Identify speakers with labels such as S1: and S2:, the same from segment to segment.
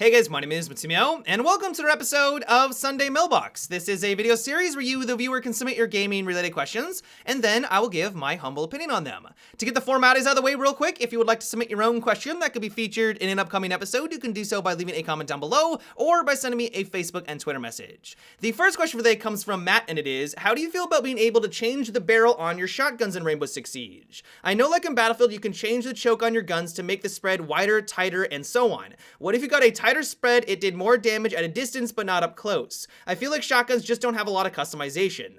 S1: Hey guys, my name is Matsumo, and welcome to another episode of Sunday Mailbox. This is a video series where you, the viewer, can submit your gaming-related questions, and then I will give my humble opinion on them. To get the formalities out of the way real quick, if you would like to submit your own question that could be featured in an upcoming episode, you can do so by leaving a comment down below, or by sending me a Facebook and Twitter message. The first question for the day comes from Matt, and it is, how do you feel about being able to change the barrel on your shotguns in Rainbow Six Siege? I know like in Battlefield, you can change the choke on your guns to make the spread wider, tighter, and so on. What if you got a tighter spread, it did more damage at a distance but not up close? I feel like shotguns just don't have a lot of customization.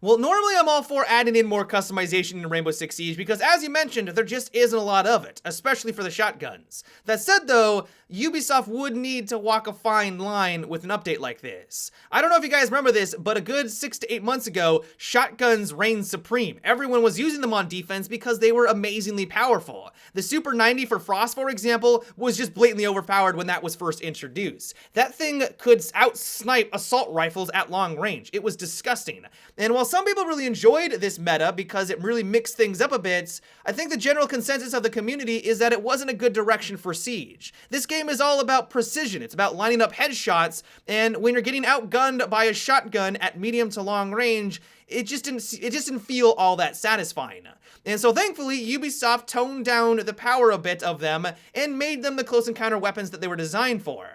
S1: Well, normally I'm all for adding in more customization in Rainbow Six Siege because, as you mentioned, there just isn't a lot of it, especially for the shotguns. That said, though, Ubisoft would need to walk a fine line with an update like this. I don't know if you guys remember this, but a good 6 to 8 months ago, shotguns reigned supreme. Everyone was using them on defense because they were amazingly powerful. The Super 90 for Frost, for example, was just blatantly overpowered when that was first introduced. That thing could out-snipe assault rifles at long range. It was disgusting. And while some people really enjoyed this meta because it really mixed things up a bit, I think the general consensus of the community is that it wasn't a good direction for Siege. This game is all about precision. It's about lining up headshots, and when you're getting outgunned by a shotgun at medium to long range, it just didn't feel all that satisfying. And so thankfully, Ubisoft toned down the power a bit of them and made them the close encounter weapons that they were designed for.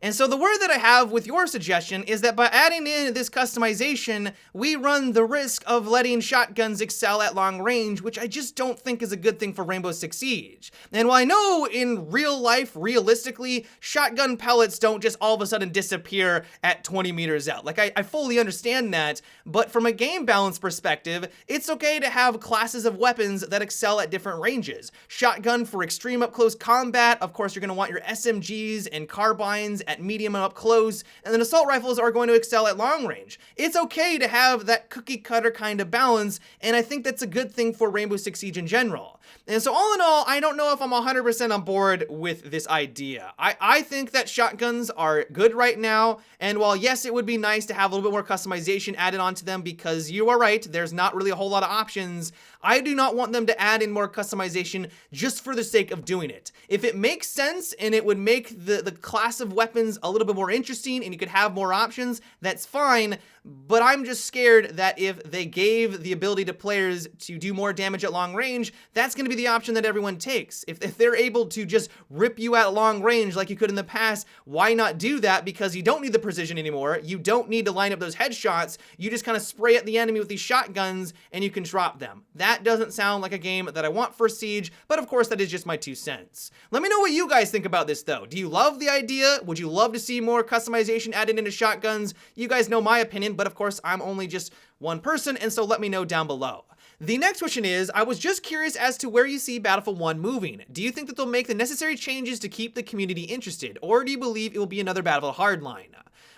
S1: And so the word that I have with your suggestion is that by adding in this customization, we run the risk of letting shotguns excel at long range, which I just don't think is a good thing for Rainbow Six Siege. And while I know in real life, realistically, shotgun pellets don't just all of a sudden disappear at 20 meters out. Like, I fully understand that, but from a game balance perspective, it's okay to have classes of weapons that excel at different ranges. Shotgun for extreme up close combat, of course you're going to want your SMGs and carbines at medium and up close, and then assault rifles are going to excel at long range. It's okay to have that cookie cutter kind of balance, and I think that's a good thing for Rainbow Six Siege in general. And so all in all, I don't know if I'm 100% on board with this idea. I think that shotguns are good right now, and while yes, it would be nice to have a little bit more customization added onto them because you are right, there's not really a whole lot of options, I do not want them to add in more customization just for the sake of doing it. If it makes sense and it would make the class of weapons a little bit more interesting and you could have more options, that's fine, but I'm just scared that if they gave the ability to players to do more damage at long range, that's going to be the option that everyone takes. If they're able to just rip you at long range like you could in the past, why not do that? Because you don't need the precision anymore. You don't need to line up those headshots. You just kind of spray at the enemy with these shotguns and you can drop them. That doesn't sound like a game that I want for Siege, but of course that is just my 2 cents. Let me know what you guys think about this though. Do you love the idea? Would you love to see more customization added into shotguns? You guys know my opinion, but of course I'm only just one person, and so let me know down below. The next question is, I was just curious as to where you see Battlefield 1 moving. Do you think that they'll make the necessary changes to keep the community interested, or do you believe it will be another Battlefield Hardline?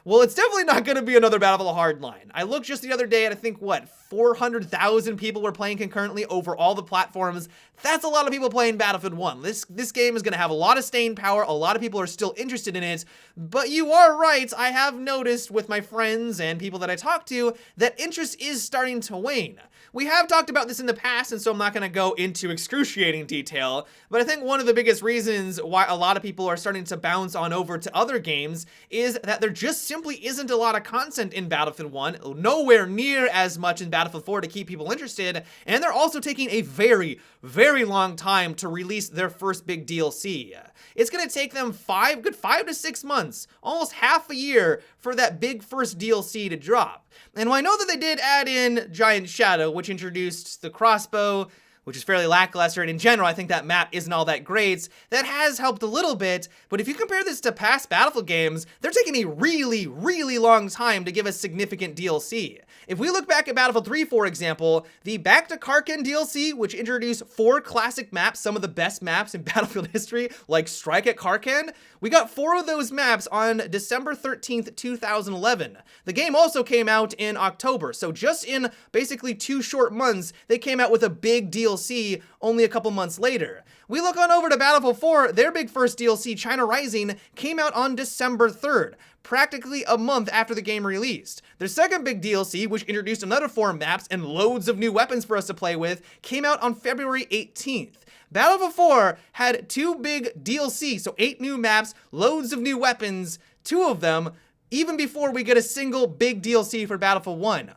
S1: Well, it's definitely not going to be another Battlefield Hardline. I looked just the other day at, I think, what, 400,000 people were playing concurrently over all the platforms. That's a lot of people playing Battlefield 1. This game is going to have a lot of staying power. A lot of people are still interested in it. But you are right. I have noticed with my friends and people that I talk to that interest is starting to wane. We have talked about this in the past, and so I'm not going to go into excruciating detail, but I think one of the biggest reasons why a lot of people are starting to bounce on over to other games is that there just simply isn't a lot of content in Battlefield 1, nowhere near as much in Battlefield 4 to keep people interested, and they're also taking a very, very long time to release their first big DLC. It's going to take them 5 to 6 months, almost half a year, for that big first DLC to drop. And while I know that they did add in Giant Shadow, which introduced the crossbow, which is fairly lackluster, and in general, I think that map isn't all that great. That has helped a little bit, but if you compare this to past Battlefield games, they're taking a really, really long time to give us significant DLC. If we look back at Battlefield 3, for example, the Back to Karkand DLC, which introduced 4 classic maps, some of the best maps in Battlefield history, like Strike at Karkand, we got 4 of those maps on December 13th, 2011. The game also came out in October, so just in basically 2 short months, they came out with a big DLC DLC only a couple months later. We look on over to Battlefield 4, their big first DLC, China Rising, came out on December 3rd, practically a month after the game released. Their second big DLC, which introduced another 4 maps and loads of new weapons for us to play with, came out on February 18th. Battlefield 4 had 2 big DLC, so 8 new maps, loads of new weapons, 2 of them, even before we get a single big DLC for Battlefield 1.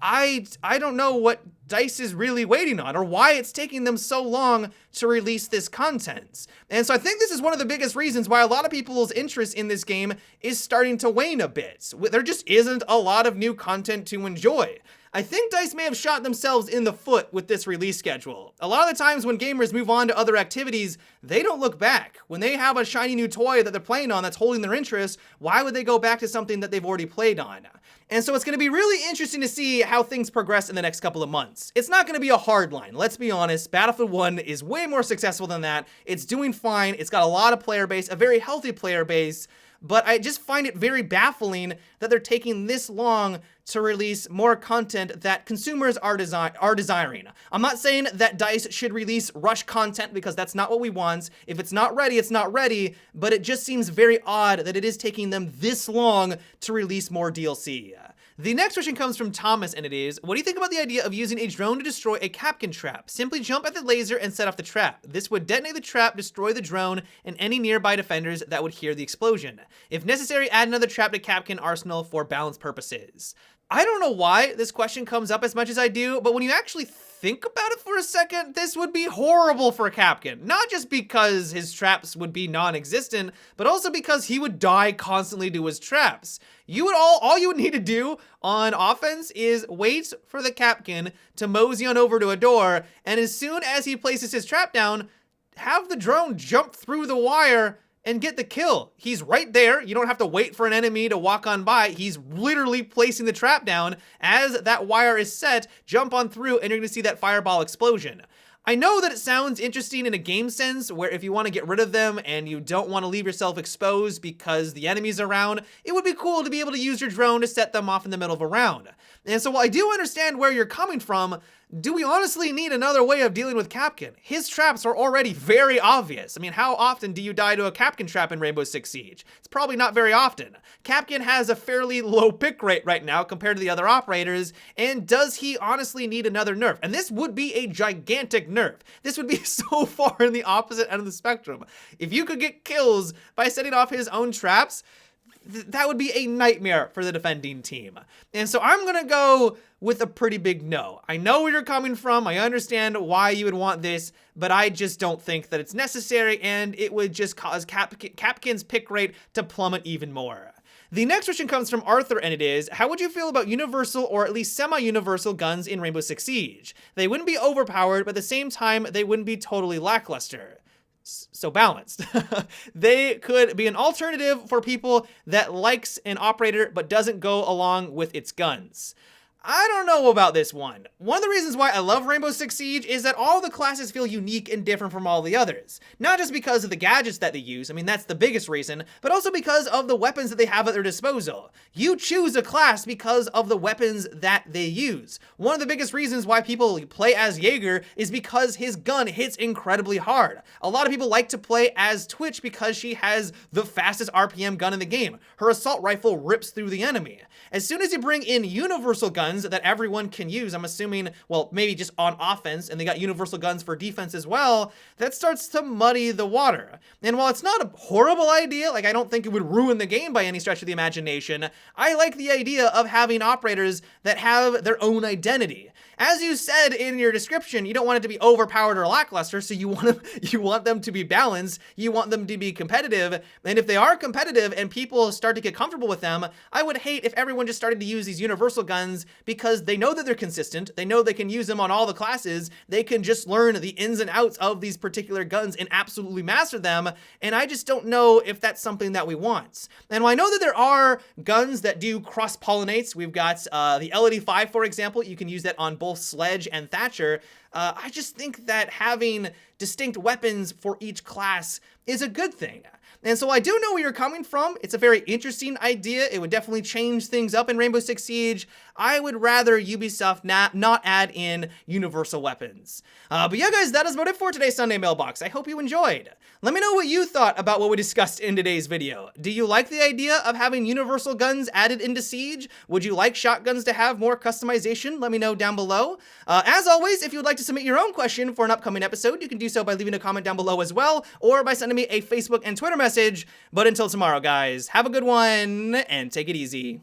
S1: I don't know what DICE is really waiting on, or why it's taking them so long to release this content. And so I think this is one of the biggest reasons why a lot of people's interest in this game is starting to wane a bit. There just isn't a lot of new content to enjoy. I think DICE may have shot themselves in the foot with this release schedule. A lot of the times when gamers move on to other activities, they don't look back. When they have a shiny new toy that they're playing on that's holding their interest, why would they go back to something that they've already played on? And so it's going to be really interesting to see how things progress in the next couple of months. It's not going to be a hard line, let's be honest. Battlefield 1 is way more successful than that. It's doing fine. It's got a lot of player base, a very healthy player base. But I just find it very baffling that they're taking this long to release more content that consumers are desiring. I'm not saying that DICE should release rush content, because that's not what we want. If it's not ready, it's not ready, but it just seems very odd that it is taking them this long to release more DLC. The next question comes from Thomas, and it is, what do you think about the idea of using a drone to destroy a Kapkan trap? Simply jump at the laser and set off the trap. This would detonate the trap, destroy the drone, and any nearby defenders that would hear the explosion. If necessary, add another trap to Kapkan Arsenal for balance purposes. I don't know why this question comes up as much as I do, but when you actually think about it for a second, this would be horrible for Kapkan. Not just because his traps would be non-existent, but also because he would die constantly to his traps. All you would need to do on offense is wait for the Kapkan to mosey on over to a door, and as soon as he places his trap down, have the drone jump through the wire and get the kill. He's right there. You don't have to wait for an enemy to walk on by. He's literally placing the trap down. As that wire is set, jump on through and you're gonna see that fireball explosion. I know that it sounds interesting in a game sense, where if you want to get rid of them and you don't want to leave yourself exposed because the enemy's around, it would be cool to be able to use your drone to set them off in the middle of a round. And so while I do understand where you're coming from, do we honestly need another way of dealing with Kapkan? His traps are already very obvious. I mean, how often do you die to a Kapkan trap in Rainbow Six Siege? It's probably not very often. Kapkan has a fairly low pick rate right now compared to the other operators, and does he honestly need another nerf? And this would be a gigantic nerf. This would be so far in the opposite end of the spectrum. If you could get kills by setting off his own traps, that would be a nightmare for the defending team. And so I'm gonna go with a pretty big no. I know where you're coming from, I understand why you would want this, but I just don't think that it's necessary, and it would just cause Kapkan's pick rate to plummet even more. The next question comes from Arthur, and it is, how would you feel about universal or at least semi-universal guns in Rainbow Six Siege? They wouldn't be overpowered, but at the same time, they wouldn't be totally lackluster. So balanced. They could be an alternative for people that likes an operator but doesn't go along with its guns. I don't know about this one. One of the reasons why I love Rainbow Six Siege is that all the classes feel unique and different from all the others. Not just because of the gadgets that they use, I mean that's the biggest reason, but also because of the weapons that they have at their disposal. You choose a class because of the weapons that they use. One of the biggest reasons why people play as Jaeger is because his gun hits incredibly hard. A lot of people like to play as Twitch because she has the fastest RPM gun in the game. Her assault rifle rips through the enemy. As soon as you bring in universal guns that everyone can use, I'm assuming, well, maybe just on offense, and they got universal guns for defense as well, that starts to muddy the water. And while it's not a horrible idea, like I don't think it would ruin the game by any stretch of the imagination, I like the idea of having operators that have their own identity. As you said in your description, you don't want it to be overpowered or lackluster, so you want them to be balanced, you want them to be competitive, and if they are competitive and people start to get comfortable with them, I would hate if everyone just started to use these universal guns because they know that they're consistent, they know they can use them on all the classes, they can just learn the ins and outs of these particular guns and absolutely master them, and I just don't know if that's something that we want. And while I know that there are guns that do cross-pollinates, we've got the L85, for example, you can use that on both Sledge and Thatcher, I just think that having distinct weapons for each class is a good thing. And so I do know where you're coming from. It's a very interesting idea. It would definitely change things up in Rainbow Six Siege. I would rather Ubisoft not add in universal weapons. But yeah, guys, that is about it for today's Sunday Mailbox. I hope you enjoyed. Let me know what you thought about what we discussed in today's video. Do you like the idea of having universal guns added into Siege? Would you like shotguns to have more customization? Let me know down below. As always, if you would like to submit your own question for an upcoming episode, you can do so by leaving a comment down below as well, or by sending me a Facebook and Twitter message. But until tomorrow, guys, have a good one and take it easy.